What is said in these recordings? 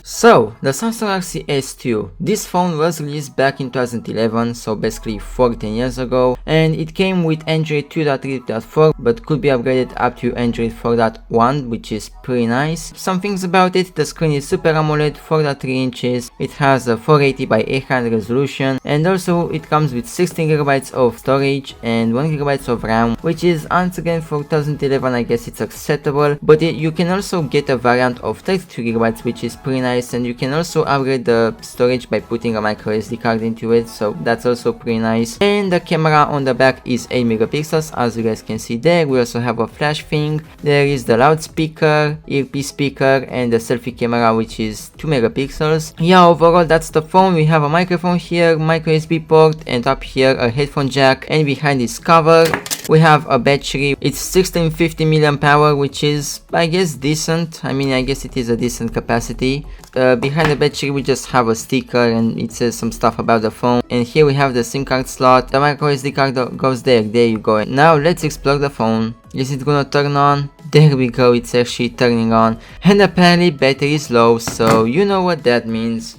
So, the Samsung Galaxy S2. This phone was released back in 2011, so basically 14 years ago, and it came with Android 2.3.4 but could be upgraded up to Android 4.1, which is pretty nice. Some things about it: the screen is Super AMOLED 4.3 inches, it has a 480 by 800 resolution, and also it comes with 16GB of storage and 1GB of RAM, which is once again for 2011 I guess it's acceptable, but you can also get a variant of 32GB, which is pretty nice, and you can also upgrade the storage by putting a micro SD card into it, so that's also pretty nice. And the camera on the back is 8 megapixels, as you guys can see there. We also have a flash thing, there is the loudspeaker, earpiece speaker, and the selfie camera, which is 2 megapixels. Yeah, overall that's the phone. We have a microphone here, micro USB port, and up here a headphone jack, and behind this cover we have a battery. It's 1650 mAh, which is I guess decent. I mean, I guess it is a decent capacity. Behind the battery we just have a sticker and it says some stuff about the phone, and here we have the SIM card slot. The micro SD card goes there. There you go. Now let's explore the phone. Is it gonna turn on? There we go, it's actually turning on, and apparently battery is low, so you know what that means.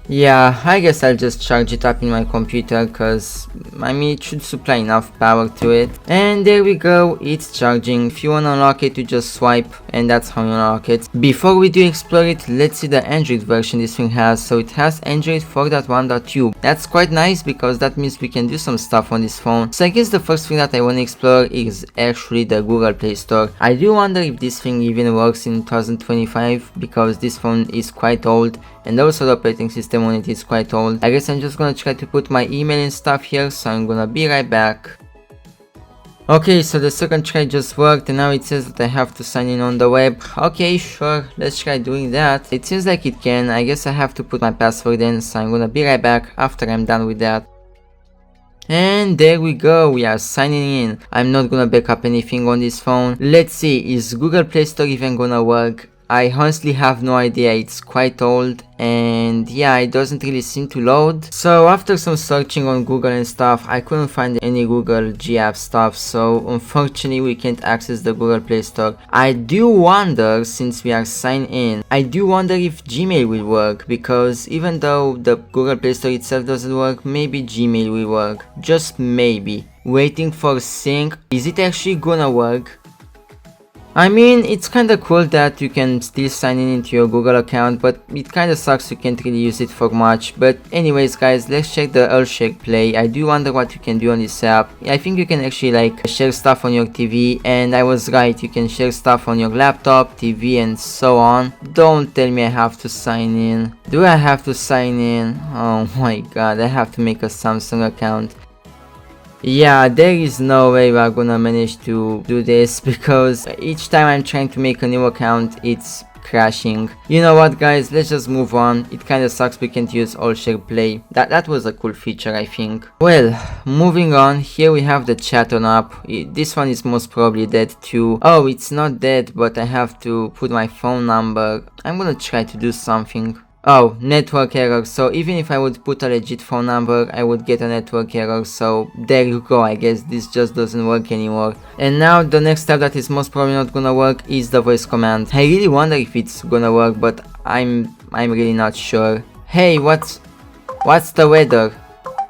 Yeah, I guess I'll just charge it up in my computer, cause I mean it should supply enough power to it. And there we go, it's charging. If you wanna unlock it, you just swipe, and that's how you unlock it. Before we do explore it, let's see the Android version this thing has. So it has Android 4.1.2. That's quite nice because that means we can do some stuff on this phone. So I guess the first thing that I wanna explore is actually the Google Play Store. I do wonder if this thing even works in 2025, because this phone is quite old, and also the operating system on it is quite old. I guess I'm just gonna try to put my email and stuff here, so I'm gonna be right back. Okay, so the second try just worked, and now it says that I have to sign in on the web. Okay, sure, let's try doing that. It seems like it can. I guess I have to put my password in, so I'm gonna be right back after I'm done with that. And there we go, we are signing in. I'm not gonna back up anything on this phone. Let's see, is Google Play Store even gonna work? I honestly have no idea. It's quite old, and yeah, it doesn't really seem to load. So after some searching on Google and stuff, I couldn't find any Google G app stuff, so unfortunately we can't access the Google Play Store. I do wonder, since we are signed in, I do wonder if Gmail will work, because even though the Google Play Store itself doesn't work, maybe Gmail will work. Just maybe. Waiting for sync. Is it actually gonna work? I mean, it's kinda cool that you can still sign in into your Google account, but it kinda sucks you can't really use it for much. But anyways guys, let's check the Share Play. I do wonder what you can do on this app. I think you can actually like share stuff on your TV, and I was right, you can share stuff on your laptop, TV, and so on. Don't tell me I have to sign in. Do I have to sign in? Oh my god, I have to make a Samsung account. Yeah, there is no way we're gonna manage to do this, because each time I'm trying to make a new account, it's crashing. You know what guys, let's just move on. It kinda sucks we can't use Share Play. That was a cool feature, I think. Well, moving on, here we have the chat on app. This one is most probably dead too. Oh, it's not dead, but I have to put my phone number. I'm gonna try to do something. Oh, network error. So even if I would put a legit phone number, I would get a network error. So there you go, I guess this just doesn't work anymore. And now the next step that is most probably not gonna work is the voice command. I really wonder if it's gonna work, but I'm really not sure. Hey, what's the weather?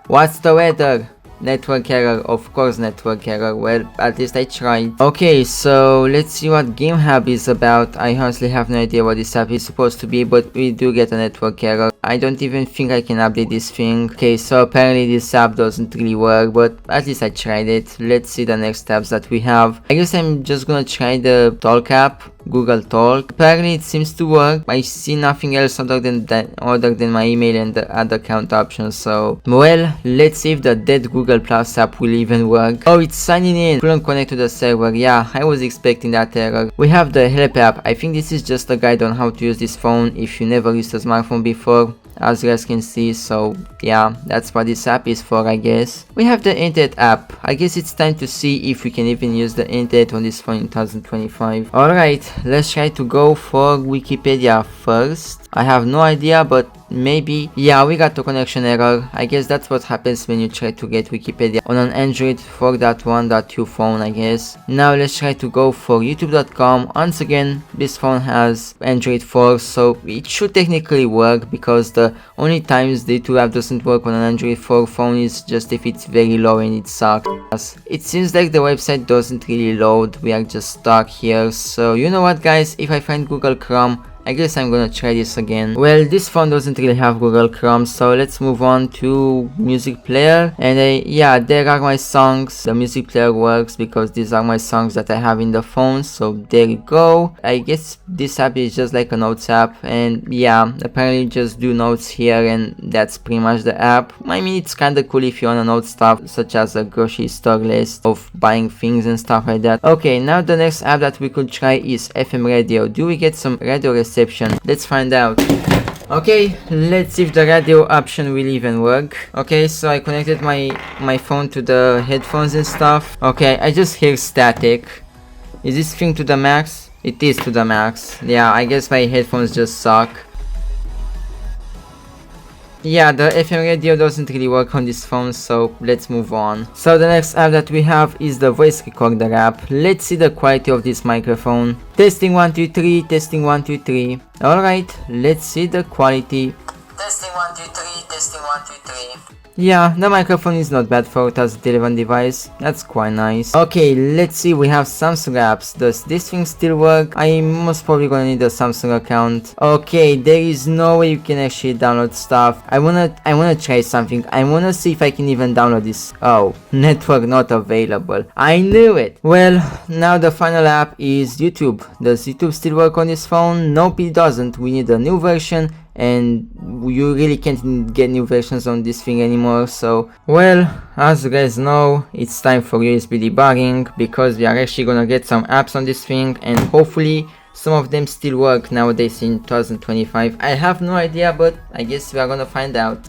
What's the weather? Network error, of course network error. Well, at least I tried. Okay, so let's see what Game Hub is about. I honestly have no idea what this app is supposed to be, but we do get a network error. I don't even think I can update this thing. Okay, so apparently this app doesn't really work, but at least I tried it. Let's see the next tabs that we have. I guess I'm just gonna try the Talk app. Google Talk. Apparently it seems to work. I see nothing else other than my email and the other account options, so well, let's see if the dead Google Plus app will even work. Oh, it's signing in. Couldn't connect to the server. Yeah, I was expecting that error. We have the Help app. I think this is just a guide on how to use this phone if you never used a smartphone before. as you guys can see. So yeah, that's what this app is for, I guess. We have the internet app. I guess it's time to see if we can even use the internet on this phone in 2025. Alright, let's try to go for Wikipedia first. I have no idea, but maybe. Yeah, we got a connection error. I guess that's what happens when you try to get Wikipedia on an Android 4.1.2 phone, I guess. Now let's try to go for youtube.com. Once again, this phone has Android 4, so it should technically work, because the only times the YouTube app doesn't work on an Android 4 phone is just if it's very low and it sucks. It seems like the website doesn't really load. We are just stuck here. So you know what, guys, if I find Google Chrome, I guess I'm gonna try this again. Well, this phone doesn't really have Google Chrome, so let's move on to music player. And yeah, there are my songs. The music player works because these are my songs that I have in the phone, so there you go. I guess this app is just like a notes app, and yeah, apparently just do notes here, and that's pretty much the app. I mean, it's kinda cool if you wanna note stuff such as a grocery store list of buying things and stuff like that. Okay, now the next app that we could try is FM radio. Do we get some radio reception? Let's find out. Okay, let's see if the radio option will even work. Okay, so I connected my phone to the headphones and stuff. Okay, I just hear static. Is this thing to the max? It is to the max. Yeah, I guess my headphones just suck. Yeah, the FM radio doesn't really work on this phone, so let's move on. So the next app that we have is the voice recorder app. Let's see the quality of this microphone. Testing 1 2 3, testing 1 2 3. Alright, let's see the quality. Testing 1 2 3, testing 1 2 3. Yeah, the microphone is not bad for a 2011 device. That's quite nice. Okay, let's see, we have Samsung apps. Does this thing still work? I'm most probably gonna need a Samsung account. Okay, there is no way you can actually download stuff. I wanna try something. I wanna see if I can even download this. Oh, network not available. I knew it. Well, now the final app is YouTube. Does YouTube still work on this phone? Nope, it doesn't. We need a new version, and you really can't get new versions on this thing anymore. So well, as you guys know, it's time for USB debugging, because we are actually gonna get some apps on this thing, and hopefully some of them still work nowadays in 2025. I have no idea, but I guess we are gonna find out.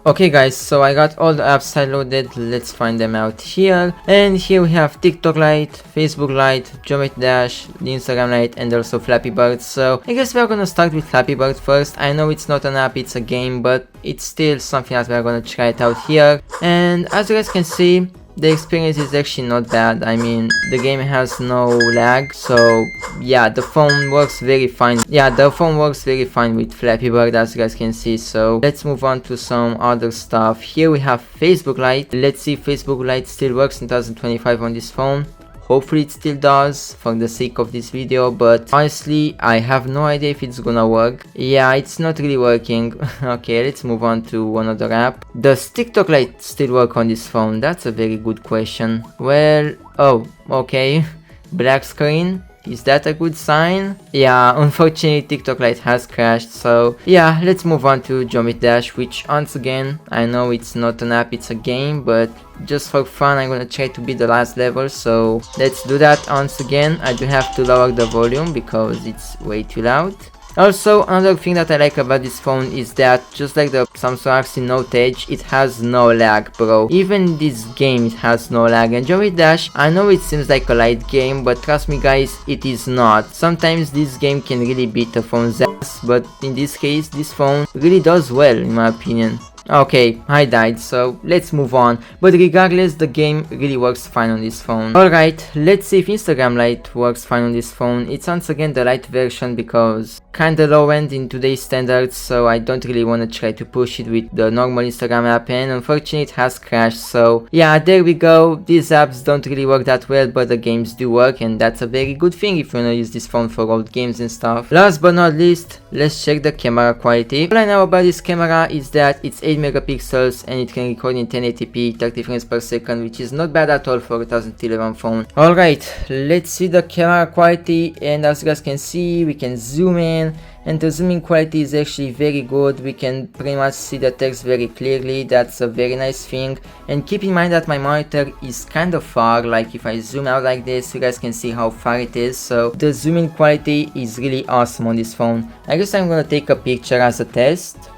Okay guys, so I got all the apps I loaded. Let's find them out here. And here we have TikTok Lite, Facebook Lite, Geometry Dash, the Instagram Lite, and also Flappy Bird. So I guess we're gonna start with Flappy Bird first. I know it's not an app, it's a game, but it's still something that we're gonna try it out here. And as you guys can see, the experience is actually not bad. I mean, the game has no lag, so yeah, the phone works very fine. Yeah, the phone works very fine with Flappy Bird, as you guys can see. So let's move on to some other stuff. Here we have Facebook Lite. Let's see if Facebook Lite still works in 2025 on this phone. Hopefully it still does, for the sake of this video, but honestly I have no idea if it's gonna work. Yeah, it's not really working. Okay, let's move on to another app. Does TikTok Lite still work on this phone? That's a very good question. Well, oh, okay. Black screen. Is that a good sign? Yeah, unfortunately TikTok Lite has crashed, so yeah, let's move on to Geometry Dash, which once again, I know it's not an app, it's a game, but just for fun I'm gonna try to beat the last level, so let's do that once again. I do have to lower the volume because it's way too loud. Also, another thing that I like about this phone is that, just like the Samsung Galaxy Note Edge, it has no lag, bro. Even in this game it has no lag. And Geometry Dash, I know it seems like a light game, but trust me guys, it is not. Sometimes this game can really beat the phone's ass, but in this case, this phone really does well in my opinion. Okay, I died, so let's move on. But regardless, the game really works fine on this phone. Alright, let's see if Instagram Lite works fine on this phone. It's once again the light version because kinda low end in today's standards, so I don't really wanna try to push it with the normal Instagram app, and unfortunately it has crashed. So yeah, there we go. These apps don't really work that well, but the games do work, and that's a very good thing if you wanna use this phone for old games and stuff. Last but not least, let's check the camera quality. All I know about this camera is that it's 8 megapixels and it can record in 1080p 30 frames per second, which is not bad at all for a 2011 phone. Alright, let's see the camera quality, and as you guys can see, we can zoom in and the zooming quality is actually very good. We can pretty much see the text very clearly. That's a very nice thing. And keep in mind that my monitor is kind of far, like if I zoom out like this, you guys can see how far it is, so the zooming quality is really awesome on this phone. I guess I'm gonna take a picture as a test.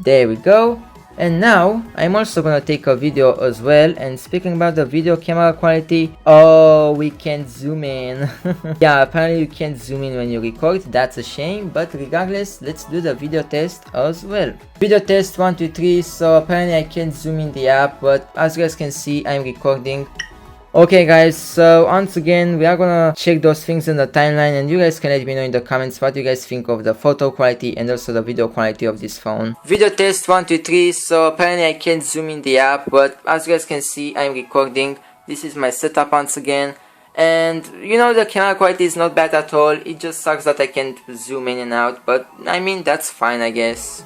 There we go. And now I'm also gonna take a video as well. And speaking about the video camera quality, oh, we can zoom in. Yeah, apparently you can't zoom in when you record. That's a shame, but regardless, let's do the video test as well. Video test 1 2 3. So apparently I can't zoom in the app, but as you guys can see, I'm recording. Okay guys, so once again we are gonna check those things in the timeline, and you guys can let me know in the comments what you guys think of the photo quality and also the video quality of this phone. Video test 1 2 3. So apparently I can't zoom in the app, but as you guys can see, I'm recording. This is my setup once again, and you know, the camera quality is not bad at all. It just sucks that I can't zoom in and out, but I mean, that's fine, I guess.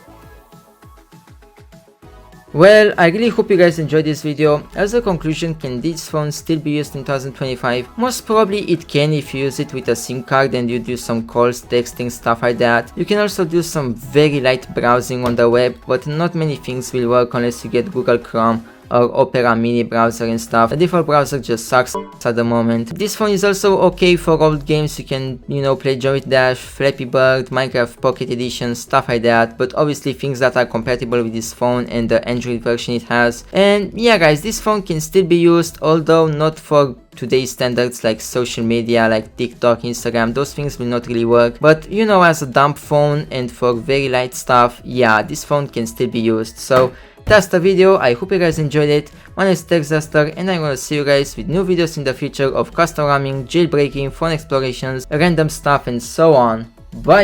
Well, I really hope you guys enjoyed this video. As a conclusion, can this phone still be used in 2025? Most probably it can if you use it with a SIM card and you do some calls, texting, stuff like that. You can also do some very light browsing on the web, but not many things will work unless you get Google Chrome or Opera Mini browser and stuff. The default browser just sucks at the moment. This phone is also okay for old games. You can, you know, play Jump Dash, Flappy Bird, Minecraft Pocket Edition, stuff like that, but obviously things that are compatible with this phone and the Android version it has. And yeah guys, this phone can still be used, although not for today's standards like social media like TikTok, Instagram. Those things will not really work, but you know, as a dumb phone and for very light stuff, yeah, this phone can still be used. So that's the video. I hope you guys enjoyed it. My name is Texaster, and I'm gonna see you guys with new videos in the future of custom RAMing, jailbreaking, phone explorations, random stuff and so on. Bye!